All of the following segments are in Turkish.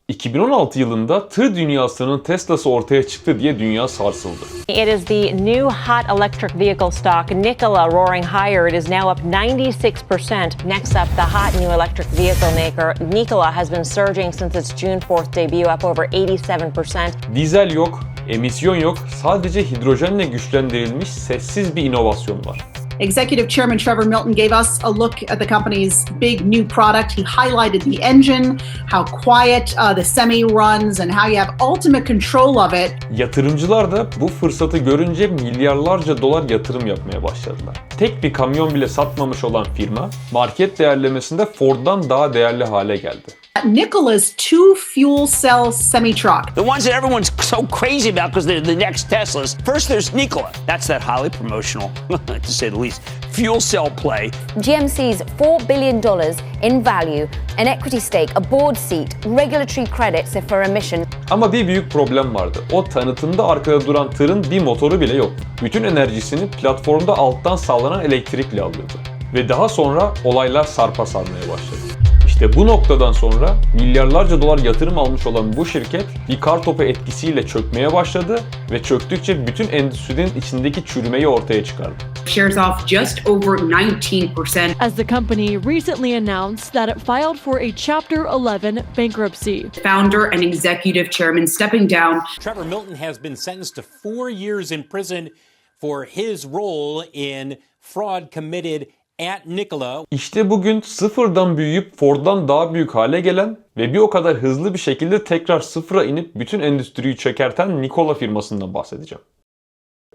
2016 yılında tır dünyasının Tesla'sı ortaya çıktı diye dünya sarsıldı. It is the new hot electric vehicle stock, Nikola, roaring higher. It is now up 96%. Next up, the hot new electric vehicle maker, Nikola, has been surging since its June 4th debut, up over 87%. Dizel yok, emisyon yok, sadece hidrojenle güçlendirilmiş sessiz bir inovasyon var. Executive Chairman Trevor Milton gave us a look at the company's big new product. He highlighted the engine, how quiet the Semi runs, and how you have ultimate control of it. Yatırımcılar da bu fırsatı görünce milyarlarca dolar yatırım yapmaya başladılar. Tek bir kamyon bile satmamış olan firma, market değerlemesinde Ford'dan daha değerli hale geldi. Nikola's two fuel cell semi-truck. The ones that everyone's so crazy about because they're the next Teslas. First, there's Nikola. That's that highly promotional, to say the least, fuel cell play. GMC's $4 billion in value, an equity stake, a board seat, regulatory credits for emission. Ama bir büyük problem vardı. O tanıtımda arkada duran tırın bir motoru bile yok. Bütün enerjisini platformda alttan sağlanan elektrikle alıyordu. Ve daha sonra olaylar sarpa sarmaya başladı. İşte bu noktadan sonra milyarlarca dolar yatırım almış olan bu şirket bir kartopu etkisiyle çökmeye başladı ve çöktükçe bütün endüstrinin içindeki çürümeyi ortaya çıkardı. Shares off just over 19%. As the company recently announced that it filed for a Chapter 11 bankruptcy. Founder and executive chairman stepping down. Trevor Milton has been sentenced to 4 years in prison for his role in fraud committed at Nikola. İşte bugün sıfırdan büyüyüp Ford'dan daha büyük hale gelen ve bir o kadar hızlı bir şekilde tekrar sıfıra inip bütün endüstriyi çökerten Nikola firmasından bahsedeceğim.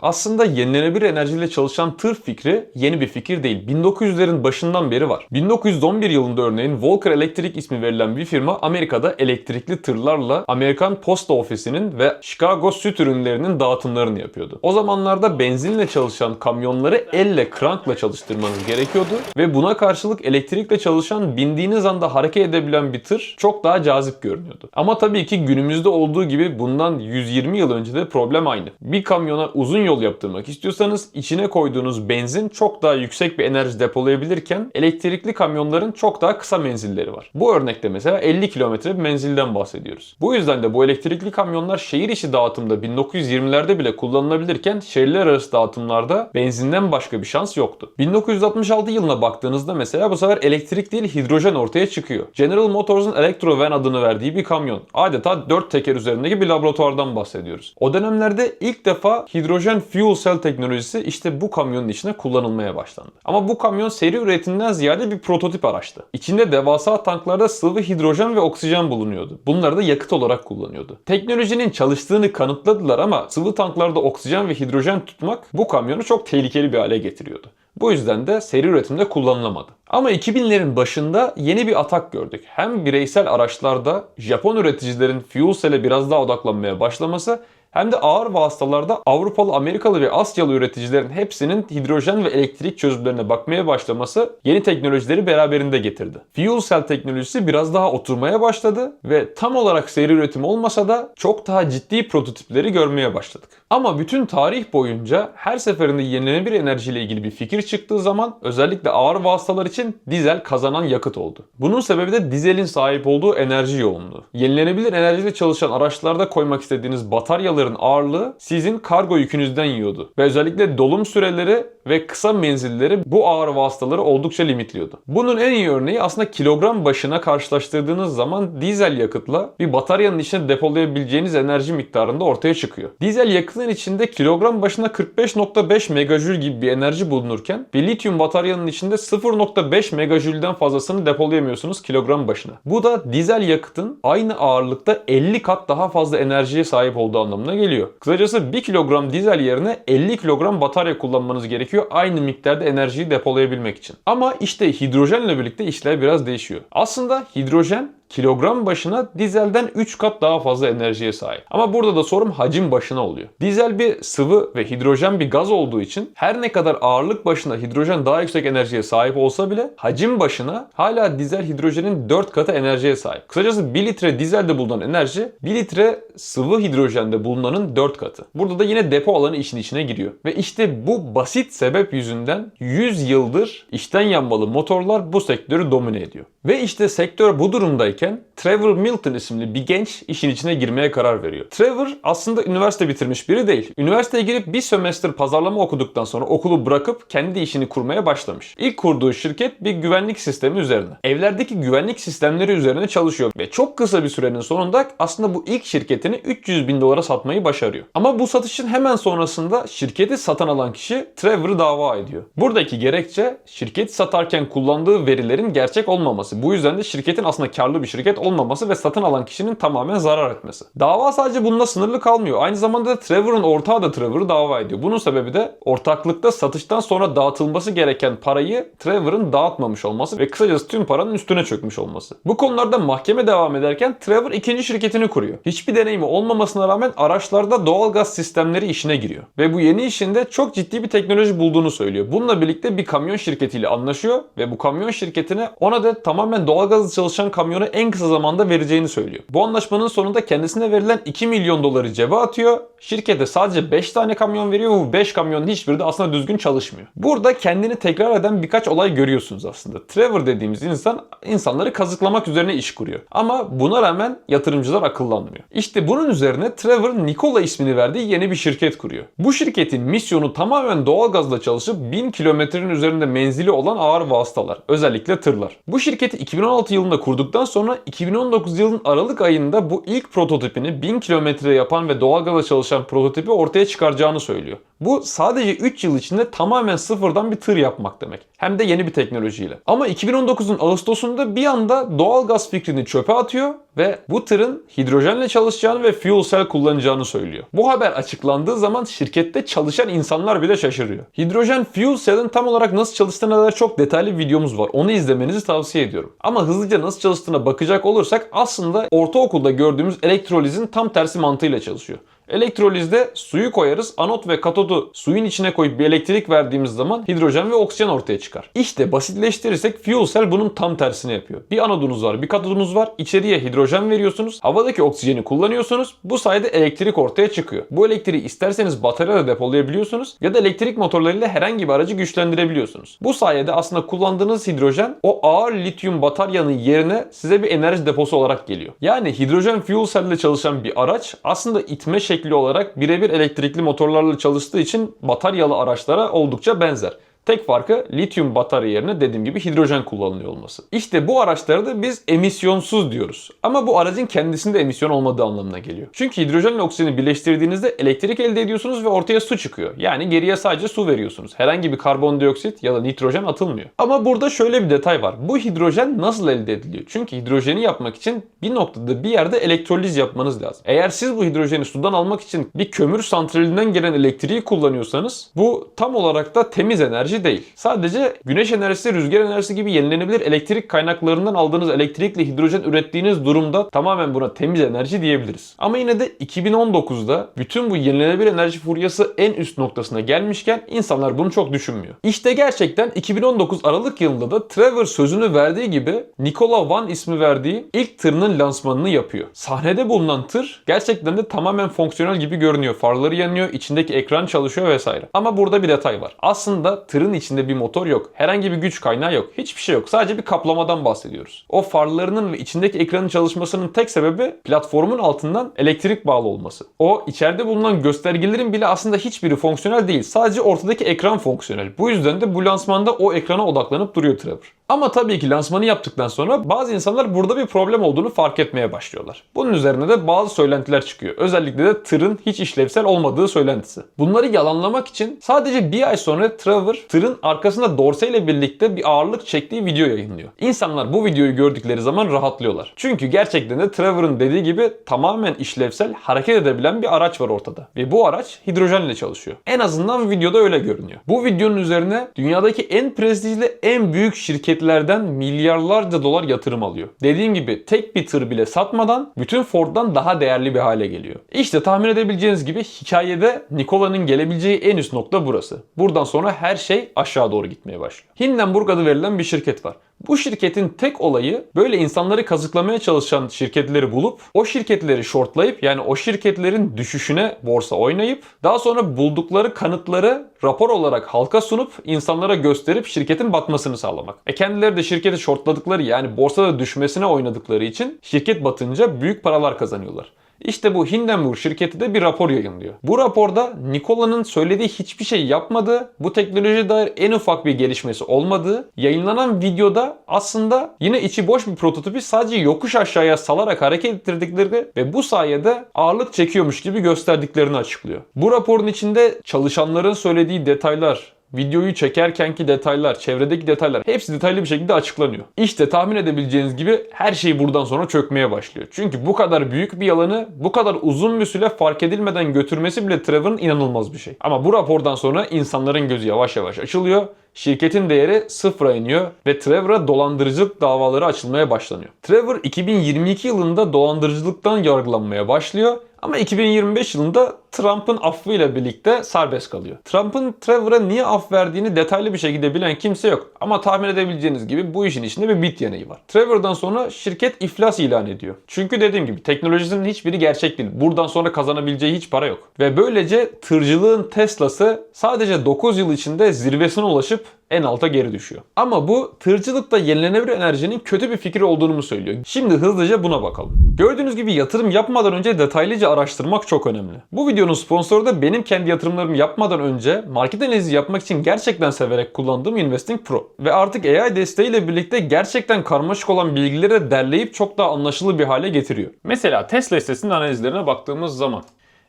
Aslında yenilenebilir enerjiyle çalışan tır fikri yeni bir fikir değil. 1900'lerin başından beri var. 1911 yılında örneğin Walker Electric ismi verilen bir firma Amerika'da elektrikli tırlarla Amerikan Posta Ofisi'nin ve Chicago süt ürünlerinin dağıtımlarını yapıyordu. O zamanlarda benzinle çalışan kamyonları elle, krankla çalıştırmanız gerekiyordu ve buna karşılık elektrikle çalışan, bindiğiniz anda hareket edebilen bir tır çok daha cazip görünüyordu. Ama tabii ki günümüzde olduğu gibi bundan 120 yıl önce de problem aynı. Bir kamyona uzun yol yaptırmak istiyorsanız içine koyduğunuz benzin çok daha yüksek bir enerji depolayabilirken elektrikli kamyonların çok daha kısa menzilleri var. Bu örnekte mesela 50 kilometre bir menzilden bahsediyoruz. Bu yüzden de bu elektrikli kamyonlar şehir içi dağıtımda 1920'lerde bile kullanılabilirken şehirler arası dağıtımlarda benzinden başka bir şans yoktu. 1966 yılına baktığınızda mesela bu sefer elektrik değil hidrojen ortaya çıkıyor. General Motors'un Electrovan adını verdiği bir kamyon. Adeta 4 teker üzerindeki bir laboratuvardan bahsediyoruz. O dönemlerde ilk defa hidrojen fuel cell teknolojisi işte bu kamyonun içine kullanılmaya başlandı. Ama bu kamyon seri üretimden ziyade bir prototip araçtı. İçinde devasa tanklarda sıvı hidrojen ve oksijen bulunuyordu. Bunları da yakıt olarak kullanıyordu. Teknolojinin çalıştığını kanıtladılar ama sıvı tanklarda oksijen ve hidrojen tutmak bu kamyonu çok tehlikeli bir hale getiriyordu. Bu yüzden de seri üretimde kullanılamadı. Ama 2000'lerin başında yeni bir atak gördük. Hem bireysel araçlarda Japon üreticilerin fuel cell'e biraz daha odaklanmaya başlaması hem de ağır vasıtalarda Avrupalı, Amerikalı ve Asyalı üreticilerin hepsinin hidrojen ve elektrik çözümlerine bakmaya başlaması yeni teknolojileri beraberinde getirdi. Fuel cell teknolojisi biraz daha oturmaya başladı ve tam olarak seri üretim olmasa da çok daha ciddi prototipleri görmeye başladık. Ama bütün tarih boyunca her seferinde yenilenebilir enerjiyle ilgili bir fikir çıktığı zaman özellikle ağır vasıtalar için dizel kazanan yakıt oldu. Bunun sebebi de dizelin sahip olduğu enerji yoğunluğu. Yenilenebilir enerjiyle çalışan araçlarda koymak istediğiniz bataryaların ağırlığı sizin kargo yükünüzden yiyordu. Ve özellikle dolum süreleri ve kısa menzilleri bu ağır vasıtaları oldukça limitliyordu. Bunun en iyi örneği aslında kilogram başına karşılaştırdığınız zaman dizel yakıtla bir bataryanın içine depolayabileceğiniz enerji miktarında ortaya çıkıyor. Dizel yakıtın içinde kilogram başına 45.5 megajül gibi bir enerji bulunurken bir lityum bataryanın içinde 0.5 megajülden fazlasını depolayamıyorsunuz kilogram başına. Bu da dizel yakıtın aynı ağırlıkta 50 kat daha fazla enerjiye sahip olduğu anlamına geliyor. Kısacası 1 kilogram dizel yerine 50 kilogram batarya kullanmanız gerekiyor aynı miktarda enerjiyi depolayabilmek için. Ama işte hidrojenle birlikte işler biraz değişiyor. Aslında hidrojen kilogram başına dizelden 3 kat daha fazla enerjiye sahip. Ama burada da sorum hacim başına oluyor. Dizel bir sıvı ve hidrojen bir gaz olduğu için her ne kadar ağırlık başına hidrojen daha yüksek enerjiye sahip olsa bile hacim başına hala dizel hidrojenin 4 katı enerjiye sahip. Kısacası 1 litre dizelde bulunan enerji 1 litre sıvı hidrojende bulunanın 4 katı. Burada da yine depo alanı işin içine giriyor. Ve işte bu basit sebep yüzünden 100 yıldır içten yanmalı motorlar bu sektörü domine ediyor. Ve işte sektör bu durumdayken çalışırken Trevor Milton isimli bir genç işin içine girmeye karar veriyor. Trevor aslında üniversite bitirmiş biri değil. Üniversiteye girip bir sömestr pazarlama okuduktan sonra okulu bırakıp kendi işini kurmaya başlamış. İlk kurduğu şirket bir güvenlik sistemi üzerine. Evlerdeki güvenlik sistemleri üzerine çalışıyor ve çok kısa bir sürenin sonunda aslında bu ilk şirketini $300.000 satmayı başarıyor. Ama bu satışın hemen sonrasında şirketi satın alan kişi Trevor'ı dava ediyor. Buradaki gerekçe şirketi satarken kullandığı verilerin gerçek olmaması. Bu yüzden de şirketin aslında karlı bir şirket olmaması ve satın alan kişinin tamamen zarar etmesi. Dava sadece bununla sınırlı kalmıyor. Aynı zamanda Trevor'ın ortağı da Trevor'ı dava ediyor. Bunun sebebi de ortaklıkta satıştan sonra dağıtılması gereken parayı Trevor'ın dağıtmamış olması ve kısacası tüm paranın üstüne çökmüş olması. Bu konularda mahkeme devam ederken Trevor ikinci şirketini kuruyor. Hiçbir deneyimi olmamasına rağmen araçlarda doğalgaz sistemleri işine giriyor. Ve bu yeni işinde çok ciddi bir teknoloji bulduğunu söylüyor. Bununla birlikte bir kamyon şirketiyle anlaşıyor ve bu kamyon şirketine ona da tamamen doğalgazla çalışan kamyonu en kısa zamanda vereceğini söylüyor. Bu anlaşmanın sonunda kendisine verilen $2 milyon cebe atıyor. Şirkete sadece 5 tane kamyon veriyor ve bu 5 kamyonun hiçbiri de aslında düzgün çalışmıyor. Burada kendini tekrar eden birkaç olay görüyorsunuz aslında. Trevor dediğimiz insanları kazıklamak üzerine iş kuruyor. Ama buna rağmen yatırımcılar akıllanmıyor. İşte bunun üzerine Trevor Nikola ismini verdiği yeni bir şirket kuruyor. Bu şirketin misyonu tamamen doğalgazla çalışıp 1000 kilometrenin üzerinde menzili olan ağır vasıtalar, özellikle tırlar. Bu şirketi 2016 yılında kurduktan sonra 2019 yılının Aralık ayında bu ilk prototipini 1000 kilometre yapan ve doğalgazla çalışan prototipi ortaya çıkaracağını söylüyor. Bu sadece 3 yıl içinde tamamen sıfırdan bir tır yapmak demek. Hem de yeni bir teknolojiyle. Ama 2019'un Ağustos'unda bir anda doğalgaz fikrini çöpe atıyor ve bu tırın hidrojenle çalışacağını ve fuel cell kullanacağını söylüyor. Bu haber açıklandığı zaman şirkette çalışan insanlar bile şaşırıyor. Hidrojen fuel cell'in tam olarak nasıl çalıştığına dair çok detaylı bir videomuz var. Onu izlemenizi tavsiye ediyorum. Ama hızlıca nasıl çalıştığına bakacak olursak aslında ortaokulda gördüğümüz elektrolizin tam tersi mantığıyla çalışıyor. Elektrolizde suyu koyarız, anot ve katodu suyun içine koyup bir elektrik verdiğimiz zaman hidrojen ve oksijen ortaya çıkar. İşte basitleştirirsek fuel cell bunun tam tersini yapıyor. Bir anodunuz var, bir katodunuz var, içeriye hidrojen veriyorsunuz, havadaki oksijeni kullanıyorsunuz, bu sayede elektrik ortaya çıkıyor. Bu elektriği isterseniz bataryada depolayabiliyorsunuz ya da elektrik motorlarıyla herhangi bir aracı güçlendirebiliyorsunuz. Bu sayede aslında kullandığınız hidrojen o ağır lityum bataryanın yerine size bir enerji deposu olarak geliyor. Yani hidrojen fuel cell ile çalışan bir araç aslında itme şekli olarak birebir elektrikli motorlarla çalıştığı için bataryalı araçlara oldukça benzer. Tek farkı lityum batarya yerine dediğim gibi hidrojen kullanılıyor olması. İşte bu araçlara da biz emisyonsuz diyoruz. Ama bu aracın kendisinde emisyon olmadığı anlamına geliyor. Çünkü hidrojenle oksijeni birleştirdiğinizde elektrik elde ediyorsunuz ve ortaya su çıkıyor. Yani geriye sadece su veriyorsunuz. Herhangi bir karbondioksit ya da nitrojen atılmıyor. Ama burada şöyle bir detay var. Bu hidrojen nasıl elde ediliyor? Çünkü hidrojeni yapmak için bir noktada bir yerde elektroliz yapmanız lazım. Eğer siz bu hidrojeni sudan almak için bir kömür santralinden gelen elektriği kullanıyorsanız bu tam olarak da temiz enerji değil. Sadece güneş enerjisi, rüzgar enerjisi gibi yenilenebilir elektrik kaynaklarından aldığınız elektrikle hidrojen ürettiğiniz durumda tamamen buna temiz enerji diyebiliriz. Ama yine de 2019'da bütün bu yenilenebilir enerji furyası en üst noktasına gelmişken insanlar bunu çok düşünmüyor. İşte gerçekten 2019 Aralık yılında da Trevor sözünü verdiği gibi Nikola One ismi verdiği ilk tırının lansmanını yapıyor. Sahnede bulunan tır gerçekten de tamamen fonksiyonel gibi görünüyor. Farları yanıyor, içindeki ekran çalışıyor vesaire. Ama burada bir detay var. Aslında tırın içinde bir motor yok. Herhangi bir güç kaynağı yok. Hiçbir şey yok. Sadece bir kaplamadan bahsediyoruz. O farlarının ve içindeki ekranın çalışmasının tek sebebi platformun altından elektrik bağlı olması. O içeride bulunan göstergelerin bile aslında hiçbiri fonksiyonel değil. Sadece ortadaki ekran fonksiyonel. Bu yüzden de bu lansmanda o ekrana odaklanıp duruyor Trevor. Ama tabii ki lansmanı yaptıktan sonra bazı insanlar burada bir problem olduğunu fark etmeye başlıyorlar. Bunun üzerine de bazı söylentiler çıkıyor. Özellikle de tırın hiç işlevsel olmadığı söylentisi. Bunları yalanlamak için sadece bir ay sonra Trevor tırın arkasında dorseyle birlikte bir ağırlık çektiği video yayınlıyor. İnsanlar bu videoyu gördükleri zaman rahatlıyorlar. Çünkü gerçekten de Trevor'ın dediği gibi tamamen işlevsel, hareket edebilen bir araç var ortada. Ve bu araç hidrojenle çalışıyor. En azından videoda öyle görünüyor. Bu videonun üzerine dünyadaki en prestijli, en büyük şirketlerden milyarlarca dolar yatırım alıyor. Dediğim gibi tek bir tır bile satmadan bütün Ford'dan daha değerli bir hale geliyor. İşte tahmin edebileceğiniz gibi hikayede Nikola'nın gelebileceği en üst nokta burası. Buradan sonra her şey aşağı doğru gitmeye başlıyor. Hindenburg adı verilen bir şirket var. Bu şirketin tek olayı böyle insanları kazıklamaya çalışan şirketleri bulup o şirketleri shortlayıp yani o şirketlerin düşüşüne borsa oynayıp daha sonra buldukları kanıtları rapor olarak halka sunup insanlara gösterip şirketin batmasını sağlamak. Kendileri de şirketi shortladıkları yani borsada düşmesine oynadıkları için şirket batınca büyük paralar kazanıyorlar. İşte bu Hindenburg şirketi de bir rapor yayınlıyor. Bu raporda Nikola'nın söylediği hiçbir şey yapmadığı, bu teknolojiye dair en ufak bir gelişmesi olmadığı, yayınlanan videoda aslında yine içi boş bir prototipi sadece yokuş aşağıya salarak hareket ettirdikleri ve bu sayede ağırlık çekiyormuş gibi gösterdiklerini açıklıyor. Bu raporun içinde çalışanların söylediği detaylar, videoyu çekerkenki detaylar, çevredeki detaylar hepsi detaylı bir şekilde açıklanıyor. İşte tahmin edebileceğiniz gibi her şey buradan sonra çökmeye başlıyor. Çünkü bu kadar büyük bir yalanı bu kadar uzun bir süre fark edilmeden götürmesi bile Trevor'ın inanılmaz bir şey. Ama bu rapordan sonra insanların gözü yavaş yavaş açılıyor. Şirketin değeri sıfıra iniyor ve Trevor'a dolandırıcılık davaları açılmaya başlanıyor. Trevor 2022 yılında dolandırıcılıktan yargılanmaya başlıyor ama 2025 yılında Trump'ın affıyla birlikte serbest kalıyor. Trump'ın Trevor'a niye af verdiğini detaylı bir şekilde bilen kimse yok. Ama tahmin edebileceğiniz gibi bu işin içinde bir bit yeneği var. Trevor'dan sonra şirket iflas ilan ediyor. Çünkü dediğim gibi teknolojisinin hiçbiri gerçek değil. Buradan sonra kazanabileceği hiç para yok. Ve böylece tırcılığın Tesla'sı sadece 9 yıl içinde zirvesine ulaşıp en alta geri düşüyor. Ama bu tırcılıkta yenilenebilir enerjinin kötü bir fikir olduğunu mu söylüyor? Şimdi hızlıca buna bakalım. Gördüğünüz gibi yatırım yapmadan önce detaylıca araştırmak çok önemli. Bu videonun sponsoru da benim kendi yatırımlarımı yapmadan önce market analizi yapmak için gerçekten severek kullandığım Investing Pro. Ve artık AI desteğiyle birlikte gerçekten karmaşık olan bilgileri derleyip çok daha anlaşılır bir hale getiriyor. Mesela Tesla hissesinin analizlerine baktığımız zaman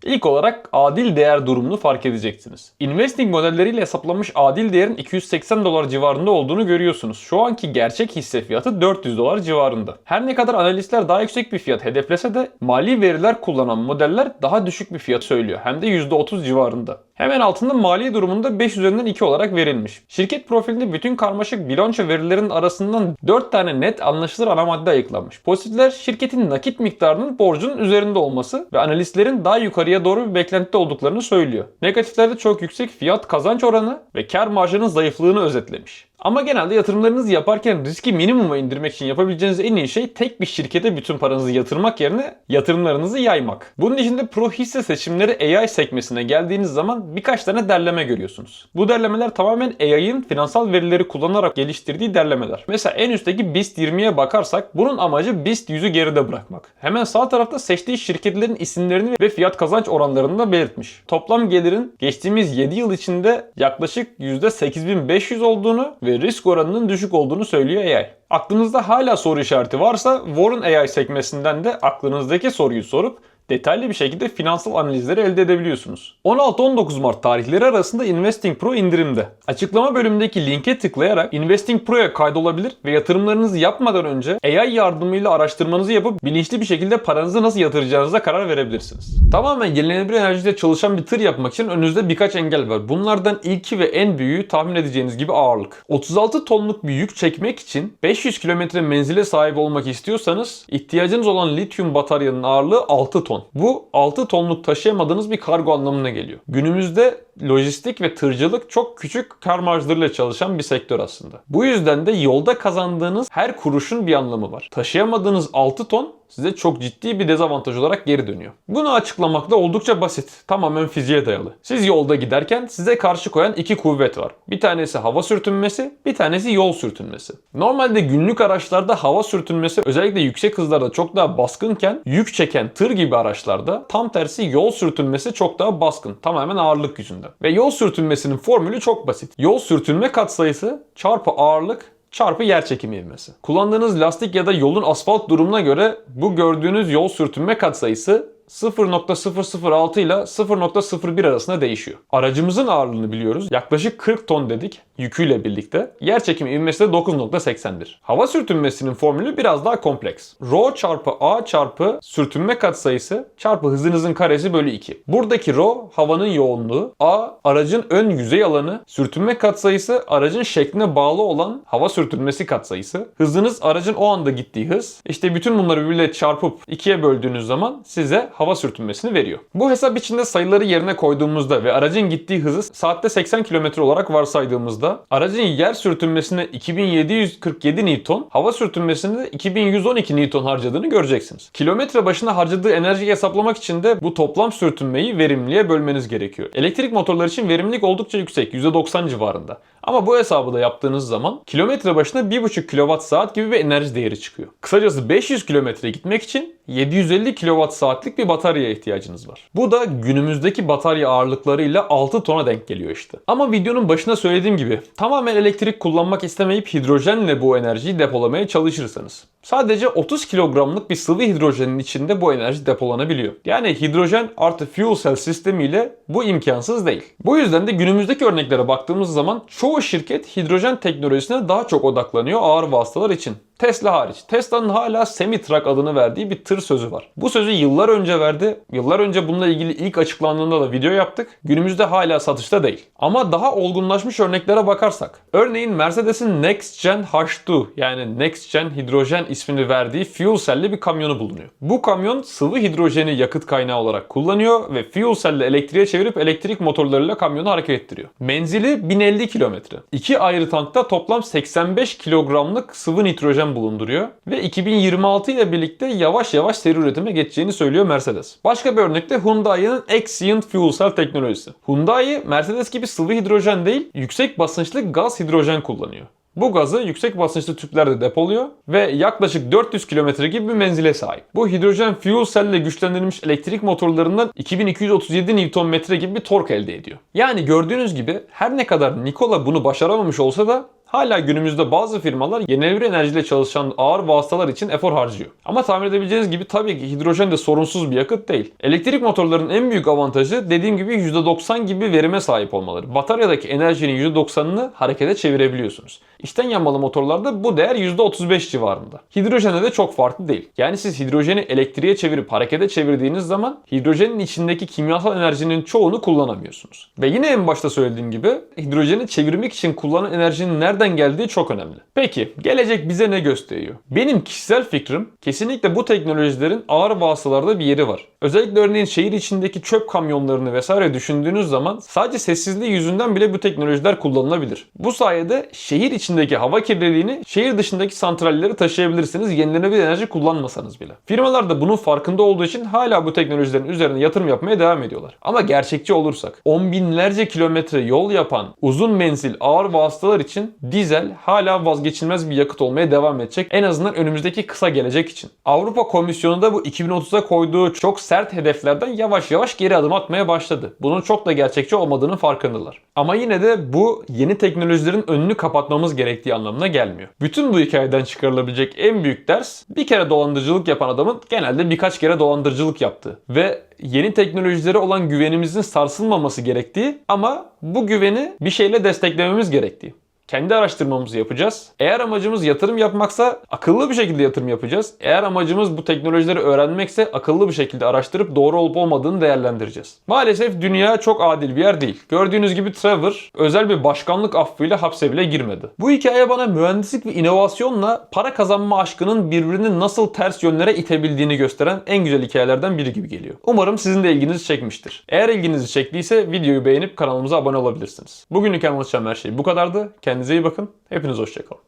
İlk olarak adil değer durumunu fark edeceksiniz. Investing modelleriyle hesaplanmış adil değerin $280 civarında olduğunu görüyorsunuz. Şu anki gerçek hisse fiyatı $400 civarında. Her ne kadar analistler daha yüksek bir fiyat hedeflese de mali veriler kullanan modeller daha düşük bir fiyat söylüyor. Hem de %30 civarında. Hemen altında mali durumunda 5 üzerinden 2 olarak verilmiş. Şirket profilinde bütün karmaşık bilanço verilerinin arasından 4 tane net anlaşılır ana madde ayıklanmış. Pozitifler şirketin nakit miktarının borcunun üzerinde olması ve analistlerin daha yukarıya doğru bir beklentide olduklarını söylüyor. Negatiflerde çok yüksek fiyat kazanç oranı ve kar marjının zayıflığını özetlemiş. Ama genelde yatırımlarınızı yaparken riski minimuma indirmek için yapabileceğiniz en iyi şey tek bir şirkete bütün paranızı yatırmak yerine yatırımlarınızı yaymak. Bunun için de pro hisse seçimleri AI sekmesine geldiğiniz zaman birkaç tane derleme görüyorsunuz. Bu derlemeler tamamen AI'ın finansal verileri kullanarak geliştirdiği derlemeler. Mesela en üstteki BIST 20'ye bakarsak bunun amacı BIST 100'ü geride bırakmak. Hemen sağ tarafta seçtiği şirketlerin isimlerini ve fiyat kazanç oranlarını da belirtmiş. Toplam gelirin geçtiğimiz 7 yıl içinde yaklaşık %8500 olduğunu ve risk oranının düşük olduğunu söylüyor AI. Aklınızda hala soru işareti varsa Warren AI sekmesinden de aklınızdaki soruyu sorup detaylı bir şekilde finansal analizleri elde edebiliyorsunuz. 16-19 Mart tarihleri arasında Investing Pro indirimde. Açıklama bölümündeki linke tıklayarak Investing Pro'ya kaydolabilir ve yatırımlarınızı yapmadan önce AI yardımıyla araştırmanızı yapıp bilinçli bir şekilde paranızı nasıl yatıracağınıza karar verebilirsiniz. Tamamen yenilenebilir enerjide çalışan bir tır yapmak için önünüzde birkaç engel var. Bunlardan ilki ve en büyüğü tahmin edeceğiniz gibi ağırlık. 36 tonluk bir yük çekmek için 500 kilometre menzile sahip olmak istiyorsanız ihtiyacınız olan lityum bataryanın ağırlığı 6 ton. Bu 6 tonluk taşıyamadığınız bir kargo anlamına geliyor. Günümüzde lojistik ve tırcılık çok küçük kar marjlarıyla çalışan bir sektör aslında. Bu yüzden de yolda kazandığınız her kuruşun bir anlamı var. Taşıyamadığınız 6 ton size çok ciddi bir dezavantaj olarak geri dönüyor. Bunu açıklamak da oldukça basit. Tamamen fiziğe dayalı. Siz yolda giderken size karşı koyan iki kuvvet var. Bir tanesi hava sürtünmesi, bir tanesi yol sürtünmesi. Normalde günlük araçlarda hava sürtünmesi özellikle yüksek hızlarda çok daha baskınken yük çeken tır gibi araçlarda tam tersi yol sürtünmesi çok daha baskın. Tamamen ağırlık yüzünden. Ve yol sürtünmesinin formülü çok basit. Yol sürtünme katsayısı çarpı ağırlık çarpı yerçekimi ivmesi. Kullandığınız lastik ya da yolun asfalt durumuna göre bu gördüğünüz yol sürtünme katsayısı 0.006 ile 0.01 arasında değişiyor. Aracımızın ağırlığını biliyoruz. Yaklaşık 40 ton dedik yüküyle birlikte. Yerçekimi ivmesi de 9.81. Hava sürtünmesinin formülü biraz daha kompleks. Rho çarpı A çarpı sürtünme katsayısı çarpı hızınızın karesi bölü 2. Buradaki Rho havanın yoğunluğu, A aracın ön yüzey alanı, sürtünme katsayısı aracın şekline bağlı olan hava sürtünmesi katsayısı, hızınız aracın o anda gittiği hız. İşte bütün bunları birbirine çarpıp 2'ye böldüğünüz zaman size hava sürtünmesini veriyor. Bu hesap içinde sayıları yerine koyduğumuzda ve aracın gittiği hızı saatte 80 km olarak varsaydığımızda baktığımızda aracın yer sürtünmesine 2747 Newton, hava sürtünmesine de 2112 Newton harcadığını göreceksiniz. Kilometre başına harcadığı enerjiyi hesaplamak için de bu toplam sürtünmeyi verimliliğe bölmeniz gerekiyor. Elektrik motorları için verimlilik oldukça yüksek, %90 civarında. Ama bu hesabı da yaptığınız zaman kilometre başına 1,5 kWh gibi bir enerji değeri çıkıyor. Kısacası 500 kilometre gitmek için 750 kWh'lik bir bataryaya ihtiyacınız var. Bu da günümüzdeki batarya ağırlıklarıyla 6 tona denk geliyor işte. Ama videonun başında söylediğim gibi tamamen elektrik kullanmak istemeyip hidrojenle bu enerjiyi depolamaya çalışırsanız sadece 30 kilogramlık bir sıvı hidrojenin içinde bu enerji depolanabiliyor. Yani hidrojen artı fuel cell sistemiyle bu imkansız değil. Bu yüzden de günümüzdeki örneklere baktığımız zaman çoğu şirket hidrojen teknolojisine daha çok odaklanıyor ağır vasıtalar için. Tesla hariç. Tesla'nın hala semi-truck adını verdiği bir tır sözü var. Bu sözü yıllar önce verdi. Yıllar önce bununla ilgili ilk açıklandığında da video yaptık. Günümüzde hala satışta değil. Ama daha olgunlaşmış örneklere bakarsak. Örneğin Mercedes'in Next Gen H2 yani Next Gen Hidrojen ismini verdiği fuel cell'li bir kamyonu bulunuyor. Bu kamyon sıvı hidrojeni yakıt kaynağı olarak kullanıyor ve fuel cell'le elektriğe çevirip elektrik motorlarıyla kamyonu hareket ettiriyor. Menzili 1050 kilometre. İki ayrı tankta toplam 85 kilogramlık sıvı nitrojen bulunduruyor ve 2026 ile birlikte yavaş yavaş seri üretime geçeceğini söylüyor Mercedes. Başka bir örnekte Hyundai'nin Exient Fuel Cell teknolojisi. Hyundai, Mercedes gibi sıvı hidrojen değil, yüksek basınçlı gaz hidrojen kullanıyor. Bu gazı yüksek basınçlı tüplerde depoluyor ve yaklaşık 400 kilometre gibi bir menzile sahip. Bu hidrojen fuel cell ile güçlendirilmiş elektrik motorlarından 2237 Nm gibi bir tork elde ediyor. Yani gördüğünüz gibi her ne kadar Nikola bunu başaramamış olsa da hala günümüzde bazı firmalar yenilenebilir enerjiyle çalışan ağır vasıtalar için efor harcıyor. Ama tahmin edebileceğiniz gibi tabii ki hidrojen de sorunsuz bir yakıt değil. Elektrik motorlarının en büyük avantajı dediğim gibi %90 gibi verime sahip olmaları. Bataryadaki enerjinin %90'ını harekete çevirebiliyorsunuz. İçten yanmalı motorlarda bu değer %35 civarında. Hidrojende de çok farklı değil. Yani siz hidrojeni elektriğe çevirip harekete çevirdiğiniz zaman hidrojenin içindeki kimyasal enerjinin çoğunu kullanamıyorsunuz. Ve yine en başta söylediğim gibi hidrojeni çevirmek için kullanılan enerjinin nereden geldiği çok önemli. Peki gelecek bize ne gösteriyor? Benim kişisel fikrim kesinlikle bu teknolojilerin ağır vasıtalarda bir yeri var. Özellikle örneğin şehir içindeki çöp kamyonlarını vesaire düşündüğünüz zaman sadece sessizliği yüzünden bile bu teknolojiler kullanılabilir. Bu sayede şehir içindeki hava kirliliğini şehir dışındaki santralleri taşıyabilirsiniz yenilenebilir enerji kullanmasanız bile. Firmalar da bunun farkında olduğu için hala bu teknolojilerin üzerine yatırım yapmaya devam ediyorlar. Ama gerçekçi olursak 10 binlerce kilometre yol yapan uzun menzil ağır vasıtalar için dizel hala vazgeçilmez bir yakıt olmaya devam edecek. En azından önümüzdeki kısa gelecek için. Avrupa Komisyonu da bu 2030'a koyduğu çok sert hedeflerden yavaş yavaş geri adım atmaya başladı. Bunun çok da gerçekçi olmadığının farkındalar. Ama yine de bu yeni teknolojilerin önünü kapatmamız gerektiği anlamına gelmiyor. Bütün bu hikayeden çıkarılabilecek en büyük ders bir kere dolandırıcılık yapan adamın genelde birkaç kere dolandırıcılık yaptığı ve yeni teknolojilere olan güvenimizin sarsılmaması gerektiği ama bu güveni bir şeyle desteklememiz gerektiği. Kendi araştırmamızı yapacağız. Eğer amacımız yatırım yapmaksa akıllı bir şekilde yatırım yapacağız. Eğer amacımız bu teknolojileri öğrenmekse akıllı bir şekilde araştırıp doğru olup olmadığını değerlendireceğiz. Maalesef dünya çok adil bir yer değil. Gördüğünüz gibi Trevor özel bir başkanlık affıyla hapse bile girmedi. Bu hikaye bana mühendislik ve inovasyonla para kazanma aşkının birbirini nasıl ters yönlere itebildiğini gösteren en güzel hikayelerden biri gibi geliyor. Umarım sizin de ilginizi çekmiştir. Eğer ilginizi çektiyse videoyu beğenip kanalımıza abone olabilirsiniz. Bugünlük anlatacağım her şey bu kadardı. Kendinize iyi bakın. Hepiniz hoşça kalın.